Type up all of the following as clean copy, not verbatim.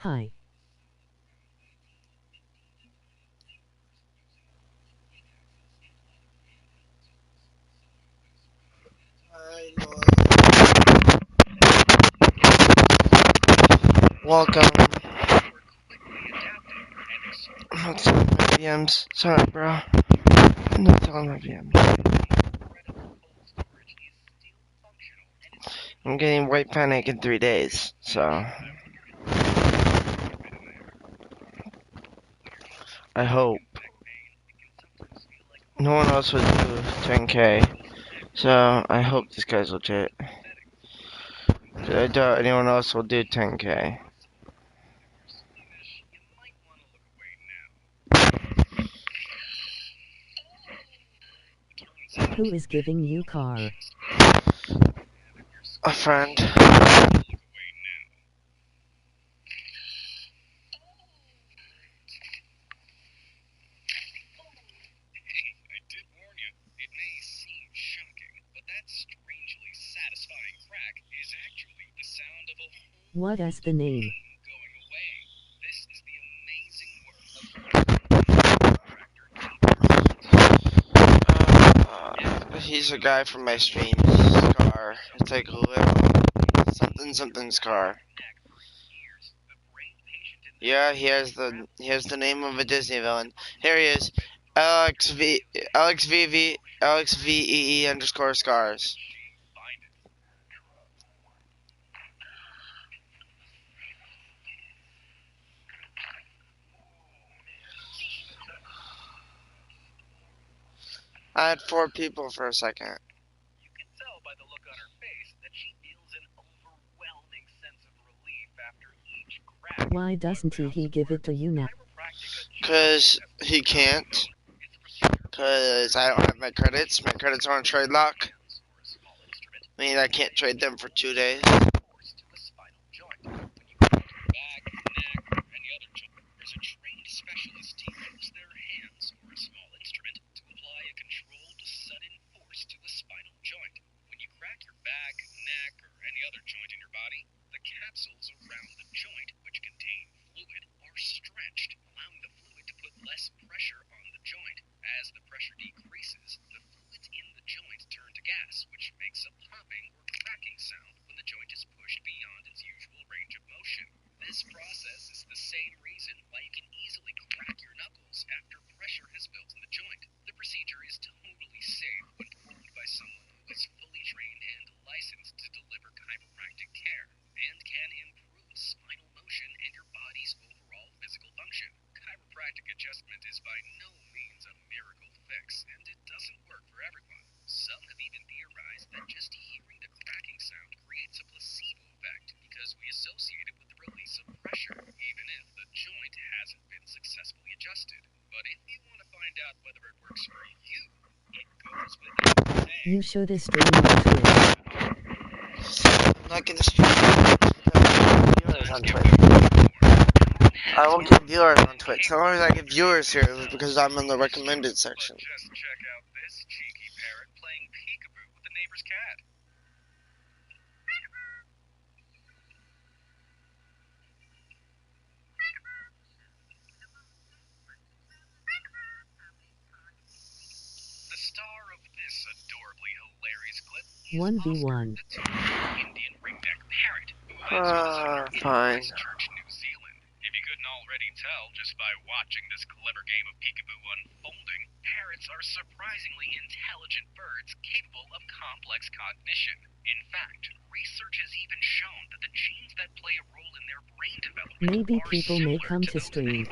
Hi. Welcome. I'm not telling my VMs. Sorry, bro. I'm not telling my VMs. I'm getting white panic in 3 days, so I hope. No one else would do 10k, so I hope this guy's legit. I doubt anyone else will do 10k. Who is giving you car? A friend. What is the name? He's a guy from my stream. Scar. It's like something something's car. Yeah, he has the name of a Disney villain. Here he is. Alex VE underscore scars. I had 4 people for a second. Why doesn't he give it to you now? Cause he can't. Cause I don't have my credits. My credits are on trade lock. I mean, I can't trade them for 2 days. You should stream on Twitch. I'm not gonna stream viewers on Twitch. I won't get viewers on Twitch. The only reason I get viewers here is because I'm in the recommended section. Parrot. 1v1. Fine. Maybe people may come to stream.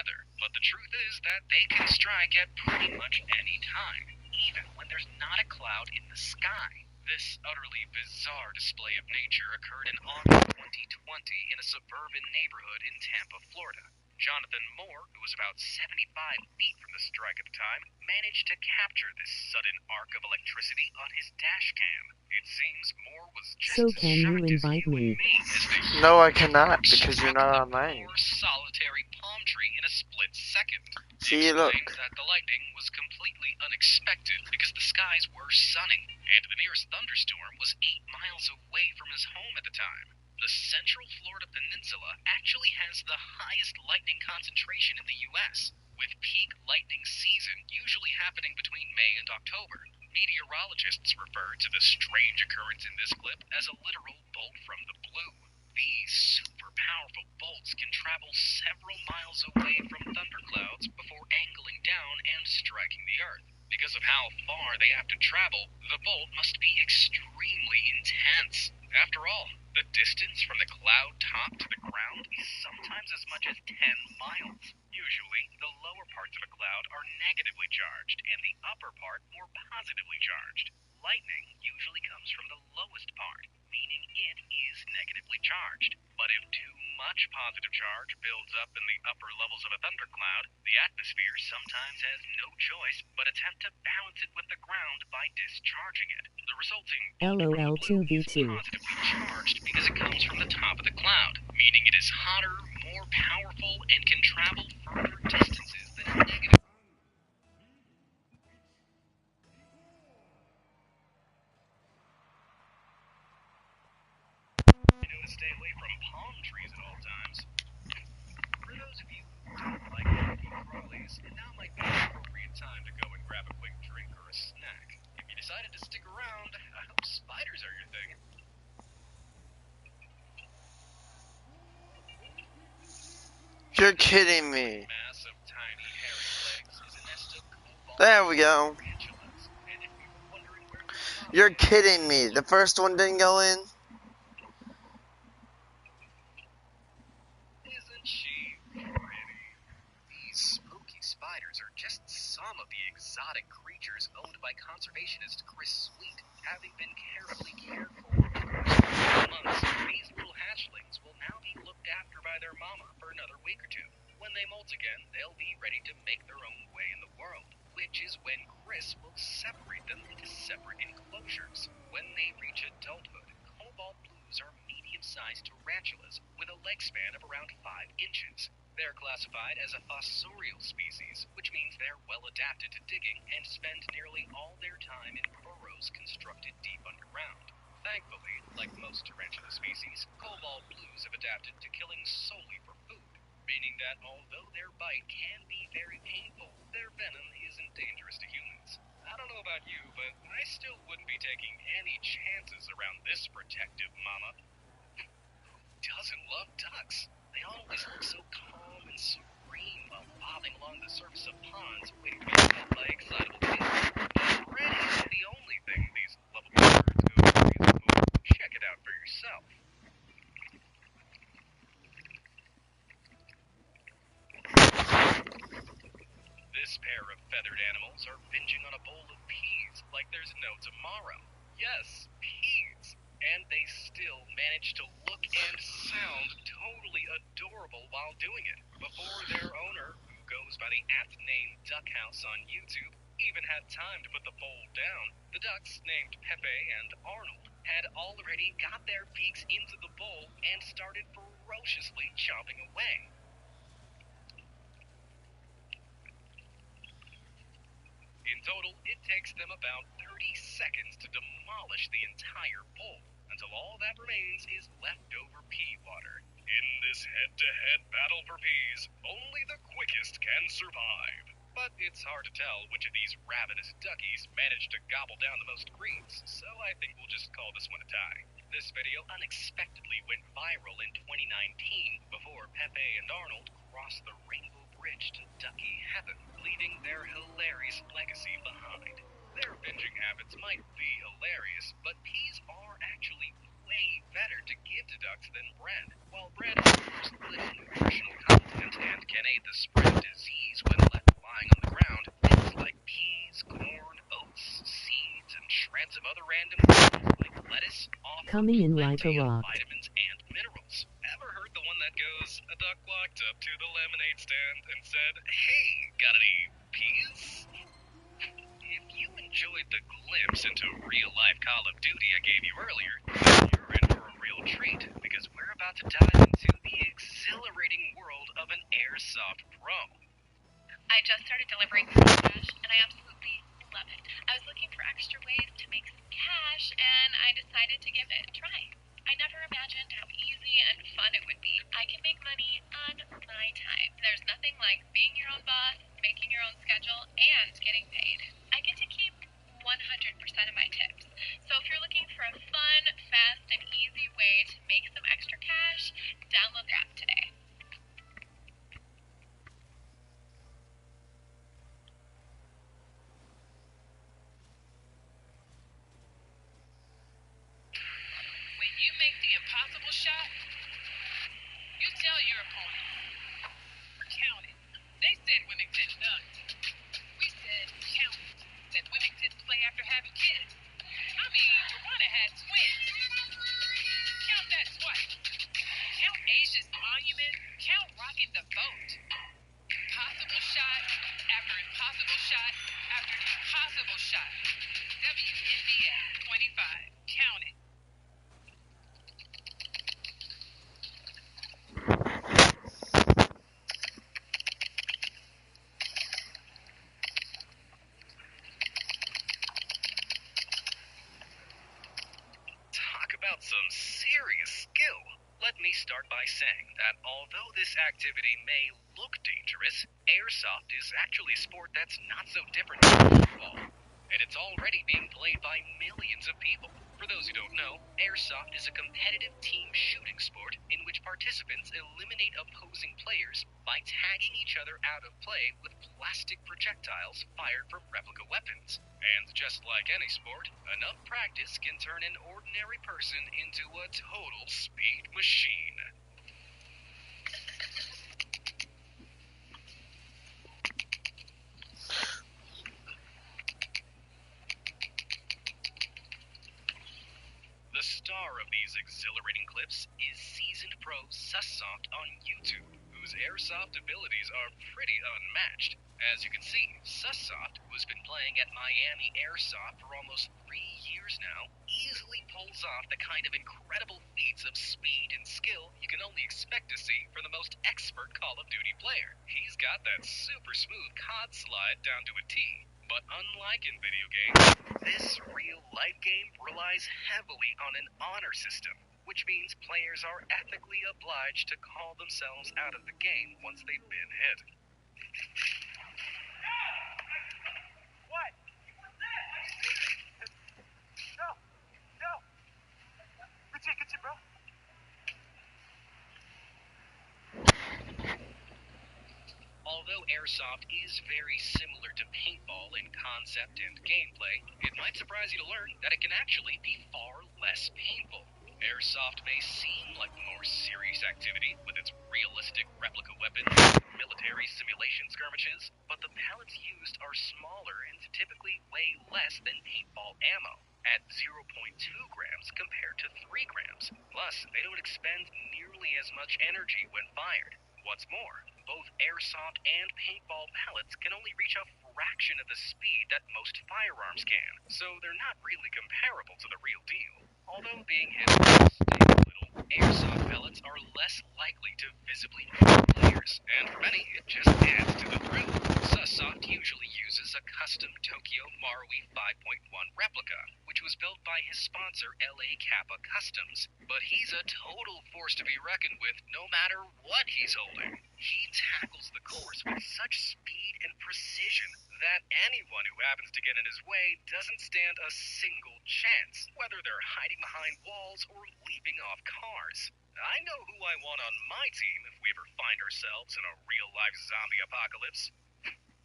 weather, but the truth is that they can strike at pretty much any time, even when there's not a cloud in the sky. This utterly bizarre display of nature occurred in August 2020 in a suburban neighborhood in Tampa, Florida. Jonathan Moore, who was about 75 feet from the strike at the time, managed to capture this sudden arc of electricity on his dash cam. It seems Moore was just So as can you shocked as invite you me? and me as the No, I cannot, because you're not online. poor solitary palm tree in a split second. See, look. He explained that the lightning was completely unexpected because the skies were sunny, and the nearest thunderstorm was 8 miles away from his home at the time. The Central Florida Peninsula actually has the highest lightning concentration in the U.S., with peak lightning season usually happening between May and October. Meteorologists refer to the strange occurrence in this clip as a literal bolt from the blue. These super powerful bolts can travel several miles away from thunderclouds before angling down and striking the earth. Because of how far they have to travel, the bolt must be extremely intense. After all, the distance from the cloud top to the ground is sometimes as much as 10 miles. Usually, the lower parts of a cloud are negatively charged and the upper part more positively charged. Lightning usually comes from the lowest part, meaning it is negatively charged. But if too much positive charge builds up in the upper levels of a thundercloud, the atmosphere sometimes has no choice but attempt to balance it with the ground by discharging it. The resulting LOL2v2. positively charged because it comes from the top of the cloud, meaning it is hotter, more powerful, and can travel further distances than a negative. I know to stay away from palm trees at all times. For those of you who don't like creepy crawlies, now might be the appropriate time to go and grab a quick drink or a snack. If you decided to stick around, I hope spiders are your thing. You're kidding me. Mass of tiny hairy legs is a nest of cobalt There we go. tarantulas. And if you were wondering where their mom You're is, kidding me. The first one didn't go in? isn't she pretty? These spooky spiders are just some of the exotic creatures owned by conservationist Chris Sweet, having been carefully cared for several months. These little hatchlings will now be looked after by their mama for another week or two. When they molt again, they'll be ready to make their own way in the world, which is when Chris will separate them into separate enclosures. When they reach adulthood, cobalt blues are medium-sized tarantulas with a leg span of around 5 inches. They're classified as a fossorial species, which means they're well adapted to digging and spend nearly all their time in burrows constructed deep underground. Thankfully, like most tarantula species, cobalt blues have adapted to killing solely for food, meaning that although their bite can be very painful, their venom isn't dangerous to humans. I don't know about you, but I still wouldn't be taking any chances around this protective mama. Who doesn't love ducks? They always look so calm and serene while bobbing along the surface of ponds, waiting to be fed by excitable kids. But red isn't the only thing these lovable birds go crazy for. Check it out for yourself. This pair of feathered animals are binging on a bowl of peas like there's no tomorrow. Yes, peas. And they still manage to look and sound totally adorable while doing it. Before their owner, who goes by the apt name Duck House on YouTube, even had time to put the bowl down, the ducks, named Pepe and Arnold, had already got their beaks into the bowl and started ferociously chomping away. In total, it takes them about 30 seconds to demolish the entire bowl, until all that remains is leftover pea water. In this head-to-head battle for peas, only the quickest can survive. But it's hard to tell which of these ravenous duckies managed to gobble down the most greens, so I think we'll just call this one a tie. This video unexpectedly went viral in 2019 before Pepe and Arnold crossed the Rainbow Bridge to Ducky Heaven, leaving their hilarious legacy behind. Their binging habits might be hilarious, but peas are actually way better to give to ducks than bread. While bread offers little nutritional content and can aid the the spread of disease when left lying on the ground. Things like peas, corn, oats, seeds, and shreds of other random things like lettuce offer Coming in like a plenty of rock. vitamins and minerals. Ever heard the one that goes, a duck walked up to the lemonade stand and said, "Hey, got any peas?" If you enjoyed the glimpse into real-life Call of Duty I gave you earlier, you're in for a real treat, because we're about to dive into the exhilarating world of an Airsoft Pro. I just started delivering cash, and I absolutely love it. I was looking for extra ways to make some cash, and I decided to give it a try. I never imagined how easy and fun it would be. I can make money on my time. There's nothing like being your own boss, making your own schedule, and getting paid. I get to keep 100% of my tips. So if you're looking for a fun, fast, and easy way to make some extra cash, download the app today. When you make the impossible shot, you tell your opponent, count it. They said women did none. We said count it. That women didn't play after having kids. I mean, Rwanda had twins. Count that twice. Count Asia's monument. Count rocking the boat. Impossible shot after impossible shot after impossible shot. WNBA 25. Count it. Talk about some serious skill. Let me start by saying that although this activity may look dangerous, airsoft is actually a sport that's not so different from football. And it's already being played by millions of people. For those who don't know, airsoft is a competitive team shooting sport in which participants eliminate opposing players by tagging each other out of play with plastic projectiles fired from replica weapons. And just like any sport, enough practice can turn an ordinary person into a total speed machine. The star of these exhilarating clips is seasoned pro Sussoft on YouTube, whose airsoft abilities are pretty unmatched. As you can see, Sussoft, who's been playing at Miami Airsoft for almost 3 years now, easily pulls off the kind of incredible feats of speed and skill you can only expect to see from the most expert Call of Duty player. He's got that super smooth COD slide down to a T. But unlike in video games, this real-life game relies heavily on an honor system, which means players are ethically obliged to call themselves out of the game once they've been hit. What? No. Good shit, bro. Although airsoft is very similar to paintball in concept and gameplay, it might surprise you to learn that it can actually be far less painful. Airsoft may seem like the more serious activity with its realistic replica weapons and military simulation skirmishes, but the pellets used are smaller and typically weigh less than paintball ammo, at 0.2 grams compared to 3 grams. Plus, they don't expend nearly as much energy when fired. What's more, both airsoft and paintball pellets can only reach a fraction of the speed that most firearms can, so they're not really comparable to the real deal. Although being hit sting a little, airsoft pellets are less likely to visibly hurt players, and for many, it just adds to the thrill. Sussoft usually uses a custom Tokyo Marui 5.1 replica, which was built by his sponsor LA Kappa Customs, but he's a total force to be reckoned with no matter what he's holding. He tackles the course with such speed and precision that anyone who happens to get in his way doesn't stand a single chance, whether they're hiding behind walls or leaping off cars. I know who I want on my team if we ever find ourselves in a real-life zombie apocalypse.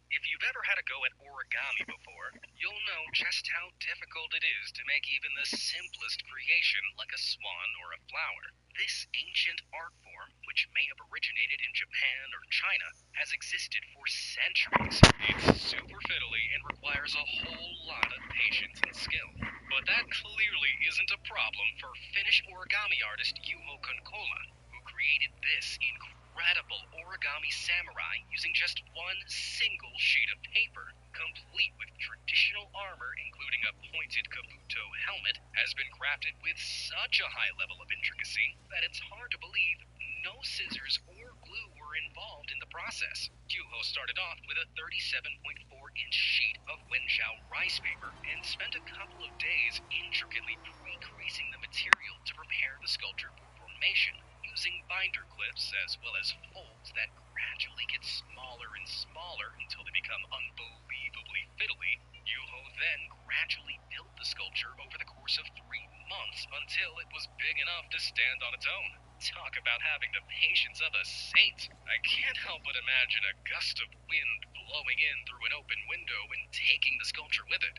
If you've ever had a go at origami before, you'll know just how difficult it is to make even the simplest creation like a swan or a flower. This ancient art form, which may have originated in Japan or China, has existed for centuries. It's super fiddly and requires a whole lot of patience and skill. But that clearly isn't a problem for Finnish origami artist Juho Konkola, who created this incredible origami samurai using just one single sheet of paper, complete with traditional armor including a pointed kabuto helmet, has been crafted with such a high level of intricacy that it's hard to believe no scissors or glue were involved in the process. Juho started off with a 37.4-inch sheet of Wenjiao rice paper and spent a couple of days intricately pre-creasing the material to prepare the sculpture for formation, using binder clips as well as folds that gradually get smaller and smaller until they become unbelievably fiddly. Juho then gradually built the sculpture over the course of 3 months until it was big enough to stand on its own. Talk about having the patience of a saint. I can't help but imagine a gust of wind blowing in through an open window and taking the sculpture with it.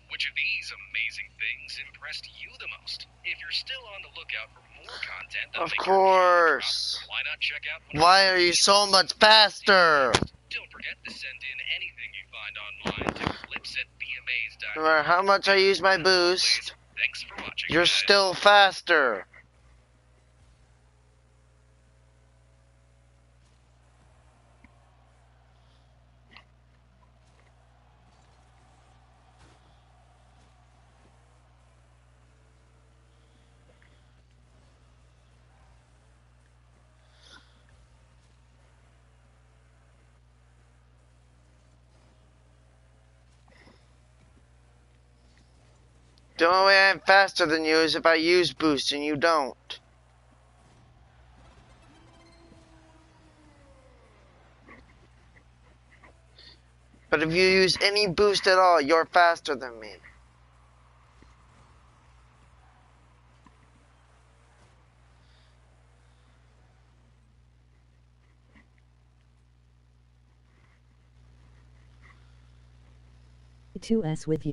Which of these amazing things impressed you the most? If you're still on the lookout for more content, Of course. why not check out Why are you so much faster? Don't forget to send in anything you find online to clips@bmas.com. No matter how much I use my boost, Thanks for watching. you're guys. still faster. The only way I'm faster than you is if I use boost and you don't. But if you use any boost at all, you're faster than me. To with you.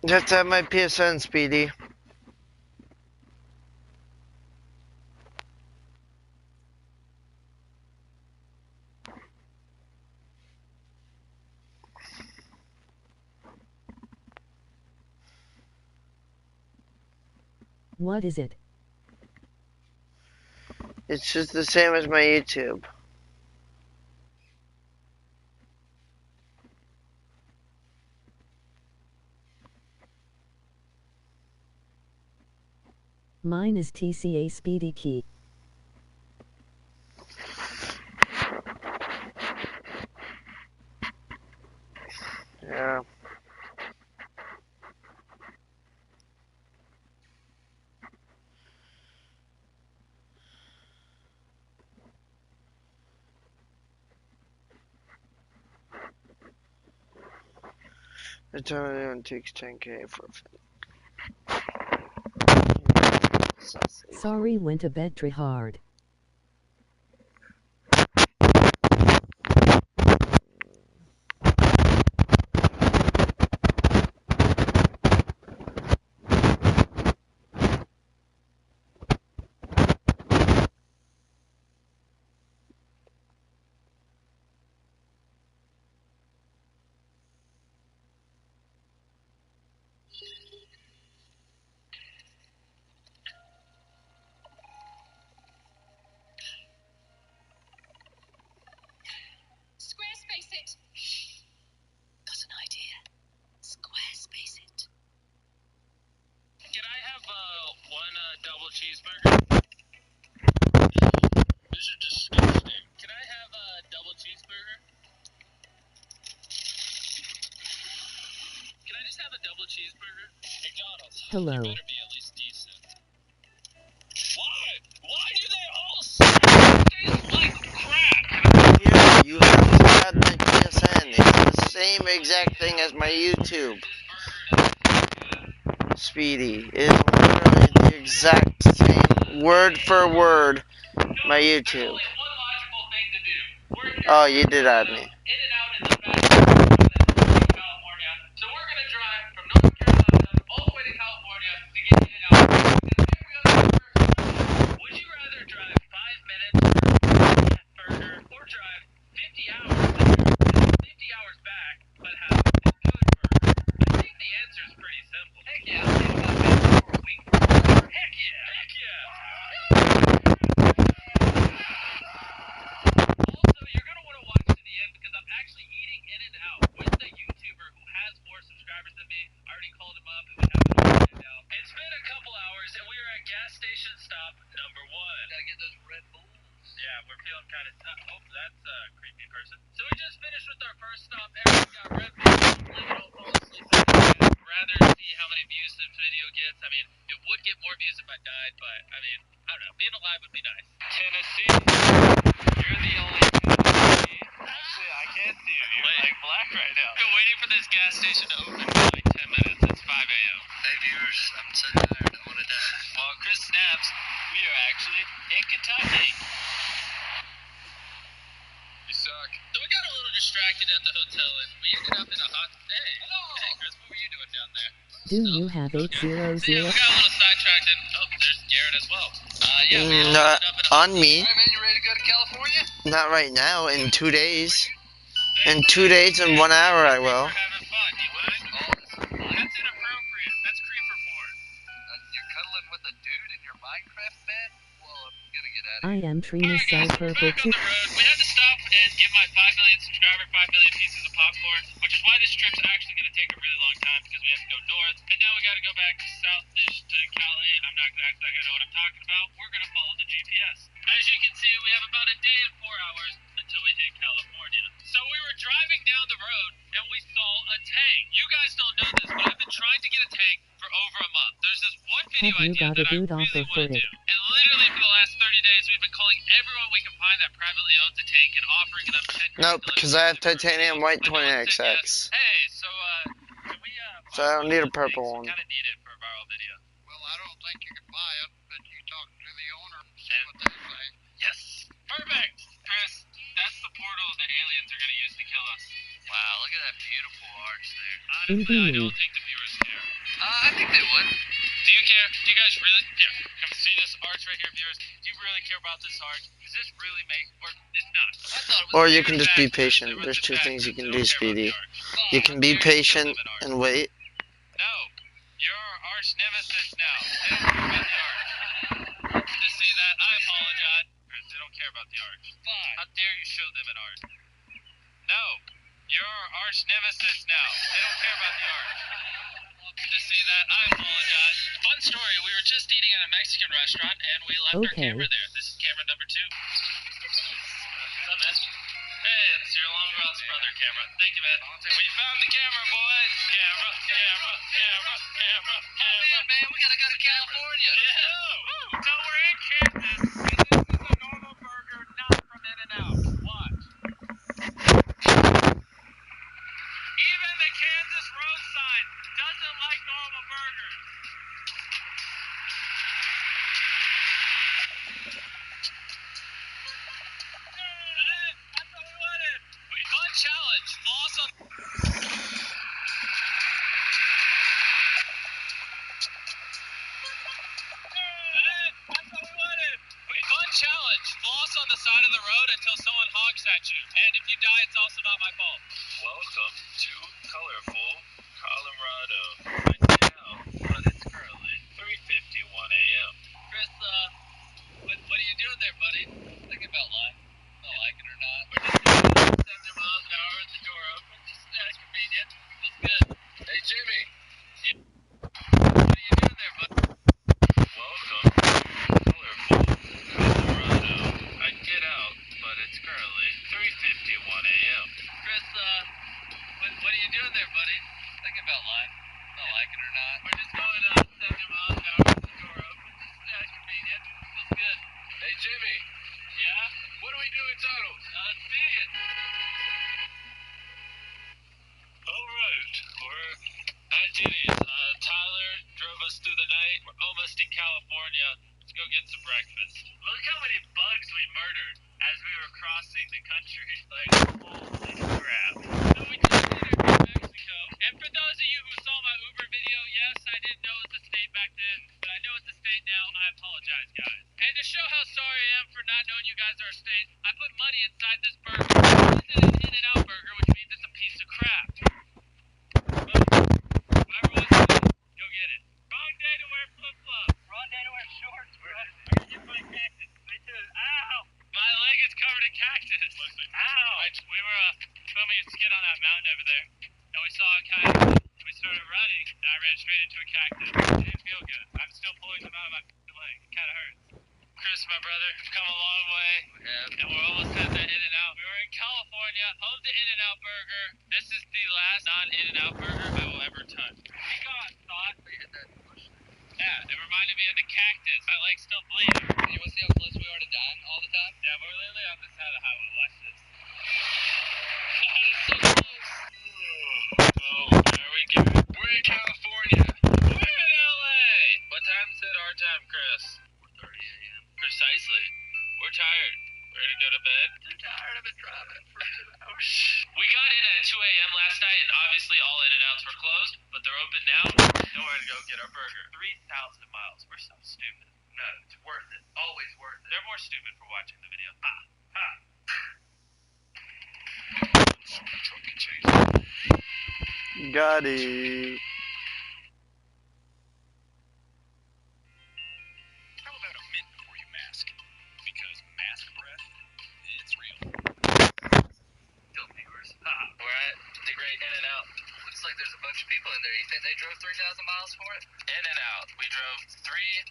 You have to have my PSN, Speedy. What is it? It's just the same as my YouTube. Mine is TCA Speedy Key. Yeah. The time everyone takes 10K for a Sorry, went to bed try hard. McDonald's. Hello. You better be at least decent. Why? Why do they all taste like crap? Here, you have to add my PSN. It's the same exact thing as my YouTube. Speedy. It is literally the exact same, word for word, my YouTube. Oh, you did add me. So we're gonna drive from North Carolina all the way to California to get in and out. Would you rather drive 5 minutes for a burger or drive 50 hours there, 50 hours back, but have a good burger? I think the answer is pretty simple. Heck yeah, I'll take 5 minutes for a week. Heck yeah, heck yeah. Also, you're gonna want to watch to the end because I'm actually eating in and out with the YouTuber who has more subscribers than me. I already called him up and we have it all planned out. It's been a couple hours and we are at gas station stop number 1. Gotta get those Red Bulls. Yeah, we're feeling kind of tough. Oh, that's a creepy person. So we just finished with our first stop. Everyone got Red Bulls. Hopefully we don't fall asleep. I'd rather see how many views this video gets. I mean, it would get more views if I died, but I mean, I don't know. Being alive would be nice. Tennessee, you're the only Tennessee. Actually, I can't see you. You're like black right now. I've been waiting for this gas station to open for like 10 minutes. It's 5 a.m. Hey viewers, I'm so tired. I want to die. Well, Chris snaps. We are actually in Kentucky. You suck. So we got a little distracted at the hotel and we ended up in a hot... Hey, hey Chris, what were you doing down there? Do you have 800? So yeah, we got a little sidetracked and... Oh, there's Garrett as well. Yeah, we all Not ended up in a... on me. Alright man, you ready to go to California? Not right now. In 2 days. In 2 days and 1 hour, I will. We're having fun. You would? That's inappropriate. That's creeper porn. You're cuddling with a dude in your Minecraft bed? Well, I'm gonna get out of here. I am Trina Alright Cell guys, we're Purple back on the road. We had to stop and give my 5 million subscriber 5 million pieces of popcorn, which is why this trip's actually going to take a really long time because we have to go north, and now we got to go back south-ish to Cali. I'm not exactly I know what I'm talking about. We're going to follow the GPS. As you can see, we have about a day and 4 hours until we hit California. So we were driving down the road, and we saw a tank. You guys don't know this, but I've been trying to get a tank for over a month. There's this one video Have you idea got a that I dude really offer want for to it? do. And literally for the last 30 days, we've been calling everyone we can find that privately owns a tank and offering them 10 Nope, because I have titanium white 20XX. Hey, so, can we, So I don't need a purple one. Kind of need it for a viral video. Well, I don't think you can buy it, but you talk to the owner, see what they say. Yes. Perfect. Chris, that's the portal the aliens are going to use to kill us. Wow, look at that beautiful arch there. Honestly, I don't think the viewers care. I think they would. Do you care? Do you guys really? Here, come see this arch right here, viewers. Do you really care about this arch? Does this really make, or it's not? I thought it was Or you can just be patient. There's 2 things you can do, Speedy. You can be patient and wait. No, you're our arch nemesis now. They don't care about the arch. To see that, I apologize. They don't care about the arch. Fine. How dare you show them an arch? No, you're our arch nemesis now. They don't care about the arch. To see that, I apologize. Fun story, we were just eating at a Mexican restaurant and we left our camera there. This is camera number 2. What's up, man? Hey, it's your long-lost brother camera. Thank you, man. We found the camera, boys. Camera, camera, camera, camera, camera. Man, we gotta go to California. Yeah. Woo. So we're in Kansas. And this is a normal burger, not from In-N-Out. Watch. Even the Kansas road sign doesn't like normal burgers. That's what we wanted. Fun challenge. Floss on. That's what we wanted. Fun challenge. Floss on the side of the road until someone honks at you. And if you die, it's also not my fault. Welcome to colorful Colorado. Right now, but it's currently 3:51 a.m. Chris, what are you doing there, buddy? Thinking about life. Not like it or not. We're just doing 70 miles an hour with the door open. Just convenient. Feels good. Hey, Jimmy. Yeah. What are you doing there, buddy? Welcome to colorful Colorado. I'd get out, but it's currently 3:51 a.m. Chris, what California. Let's go get some breakfast. Look how many bugs we murdered as we were crossing the country. Like, holy crap. So we just entered New Mexico. And for those of you who saw my Uber video, yes, I didn't know it was a state back then, but I know it's a state now, and I apologize, guys. And to show how sorry I am for not knowing you guys are a state, I put money inside this burger. This is an In-N-Out burger, which means it's a piece of crap. Whoever wants it, go get it. Wrong day to wear flip-flops. Wrong day to wear shorts, bro. I gotta get my cactus. Me too. Ow! My leg is covered in cactus. Ow! We were filming a skit on that mountain over there, and we saw a cactus. We started running, and I ran straight into a cactus. It didn't feel good. I'm still pulling them out of my leg. It kind of hurts. Chris, my brother, we've come a long way, and we're almost at the In-N-Out. We were in California, home to In-N-Out Burger. This is the last non-In-N-Out burger I will ever touch. We got thought. Yeah, it reminded me of the cactus. My leg's still bleeding. You want to see how close we are to dying all the time? Yeah, we're literally on this side of the highway. Watch this. God, it's so close. Oh, there we go. We're in California. We're in LA. What time is it our time, Chris? 4:30 a.m. Precisely. We're tired. We're gonna go to bed. I'm tired. I've been driving for 2 hours. We got in at 2 a.m. last night, and obviously all In-N-Outs were closed, but they're open now. And we're gonna go get our burger. 3,000 miles. We're so stupid. No, it's worth it. Always worth it. They're more stupid for watching the video. Ha! Ha! Got it. How about a mint before you mask? Because mask breath, it's real. Still viewers. We're at the great In-N-Out. Looks like there's a bunch of people in there. You think they drove 3,000 miles for it? In-N-Out. We drove 3,000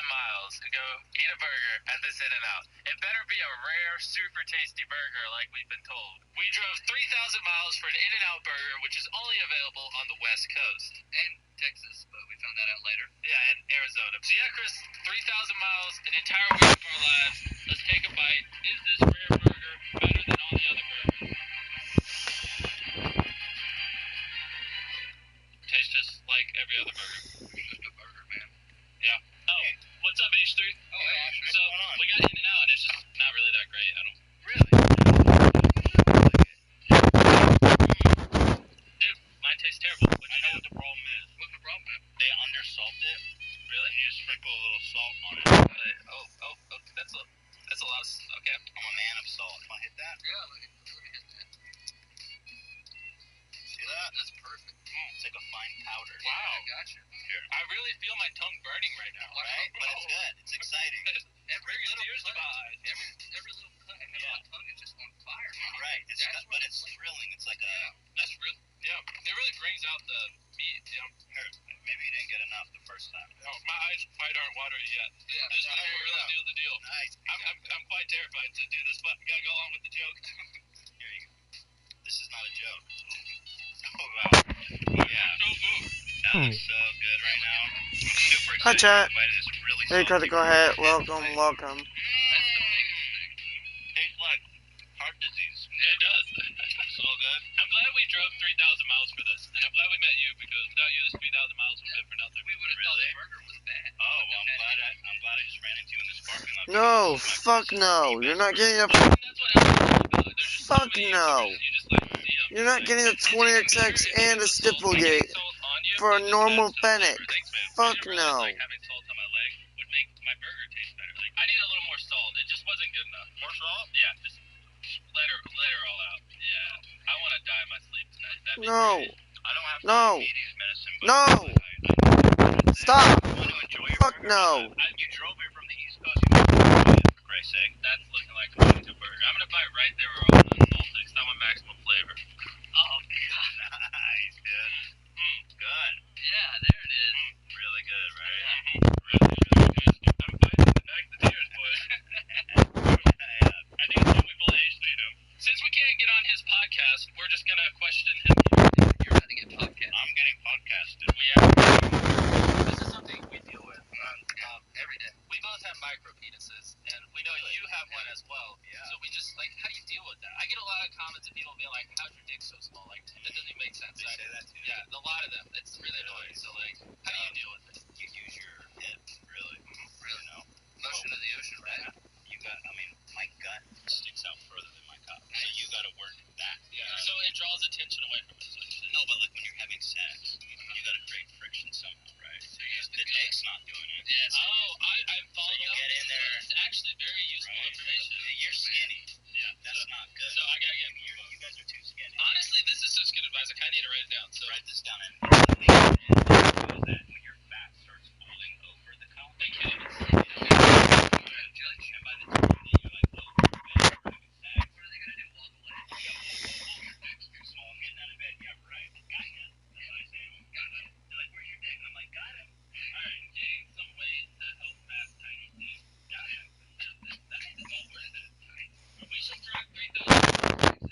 miles to go eat a burger at this In-N-Out. It better be a rare, super tasty burger like we've been told. We drove 3,000 miles for an In-N-Out burger, which is only available on the West Coast. And Texas, but we found that out later. Yeah, and Arizona. So yeah, Chris, 3,000 miles, an entire week of our lives. Let's take a bite. Is this rare burger better than all the other burgers? Tastes just like every other burger. It's just a burger, man. Yeah. Oh, what's up, H3? Oh, hey, Ashley. So, we got In-N-Out, and it's just not really that great. I don't... Really? Dude, mine tastes terrible. I know what the problem is. What's the problem, man? They undersalt it. Really? You just sprinkle a little salt on it. That's a lot of... Okay. I'm a man of salt. Want to hit that? Yeah, let me hit that. See that? That's perfect. It's like a fine powder. Wow. Yeah, I gotcha. Here. I really feel my tongue burning right now. Right? But it's good. It's exciting. Every little cut and my tongue is just on fire. Right. But it's thrilling. It's like a... That's real. Yeah. It really brings out the meat. You know? Here, maybe you didn't get enough the first time. No, my eyes quite aren't watery yet. Yeah. This is where we really seal the deal. Nice. I'm quite terrified to do this, but we gotta go along with the joke. Here you go. This is not a joke. Oh, wow. Yeah. So good. That looks so good right now. Super Hi, excited. chat. It's really Hey, cut the go ahead. Welcome. That's the biggest thing. Tastes like heart disease. Yeah, it does. So good. I'm glad we drove 3,000 miles for this, and I'm glad we met you, because without you, this 3,000 miles would have been for nothing. We would have thought the burger was bad. Oh, well, I'm glad I just ran into you in this parking lot. No, fuck no. You're not getting a... That's what happened. There's just Fuck so many no. YouTubers, you just like see them. You're not getting a 20XX and a Stipplegate for a normal Fennec. Fuck no. Like having salt on my leg would make my burger taste better. Like, I need a little more salt. It just wasn't good enough. More salt? Yeah, just let her all out. Yeah. I want to die in my sleep tonight. That'd be No. great. I don't have to No. take medicine, but No. I Stop. want to enjoy your Fuck burger. no. You drove here from the East Coast. You want to for Christ's sake. That's looking like a good burger. I'm going to bite right there where all the unsalted, because I want maximum flavor. Oh, God. Nice, dude. Good. Yeah, there it is. Really good, right? Really, really good. I'm biting the back of the tears, boys. I think it's time we both H3'd him. Since we can't get on his podcast, we're just going to question him. You're about to get podcasted. I'm getting podcasted. This is something we deal with every day. We both have micro penises, and we know you have one as well. Yeah. So we just, like, how do you deal with that? The Jake's not doing it. Yes. Oh, I'm following up. Get in there. It's actually very useful information. You're skinny. Yeah. That's not good. So I gotta get more. You guys are too skinny. Honestly, this is such good advice. I kind of need to write it down. So write this down. And the thing is that when your fat starts folding over the column, they can't even see it. And by the time that you're like, oh, what are they gonna do? Walk away? Your dick's too small. I'm getting out of bed. Yeah, right. Got ya. That's what I say to them. Got him. They're like, where's your dick? And I'm like, got him. Alright, gain some weight to help fast tiny dick. Got him. That's all worth it. We should drive 3,000.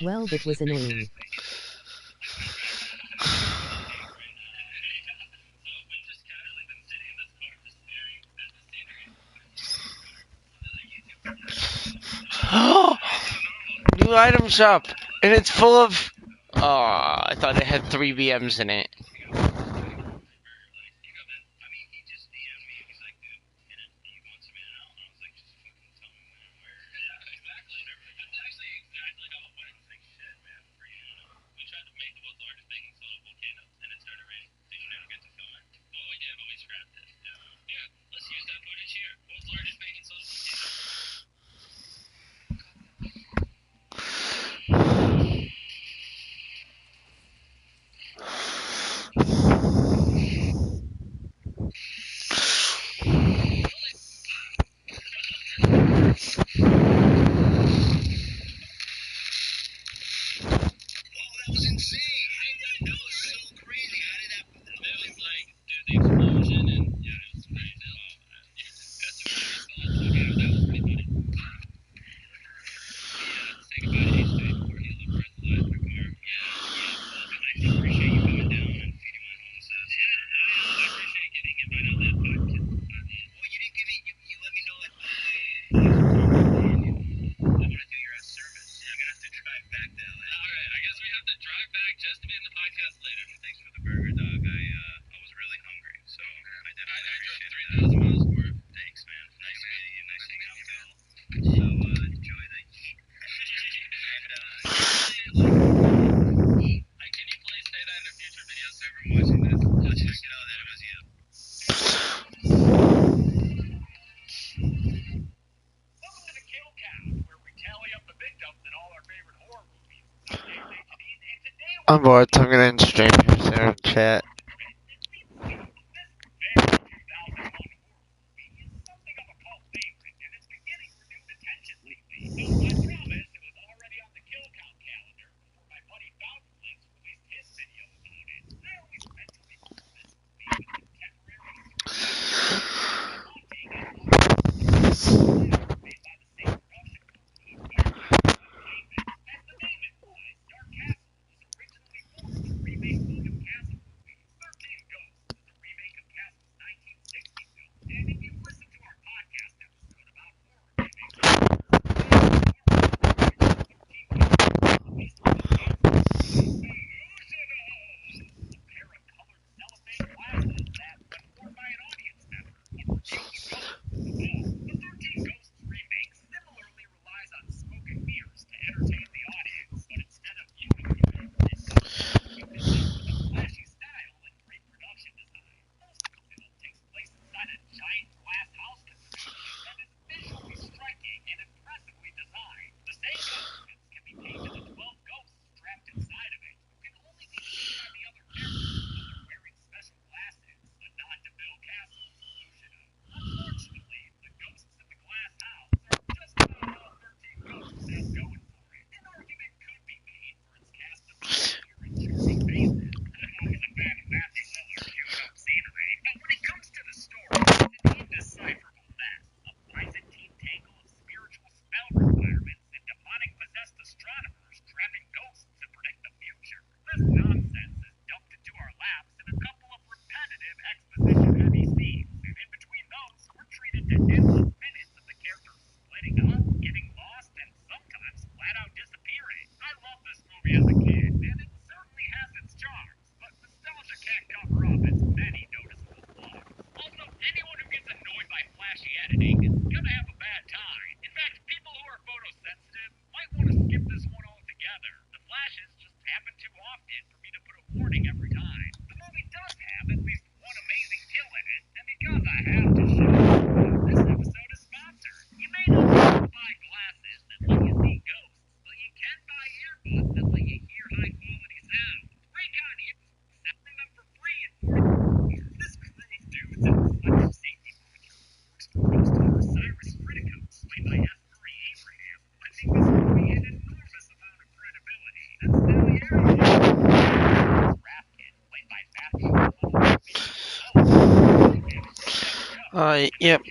Well, that was annoying. New item shop, and it's full of. Oh, I thought it had 3 VMs in it. I'm bored, so I'm gonna end stream here, chat. Yep.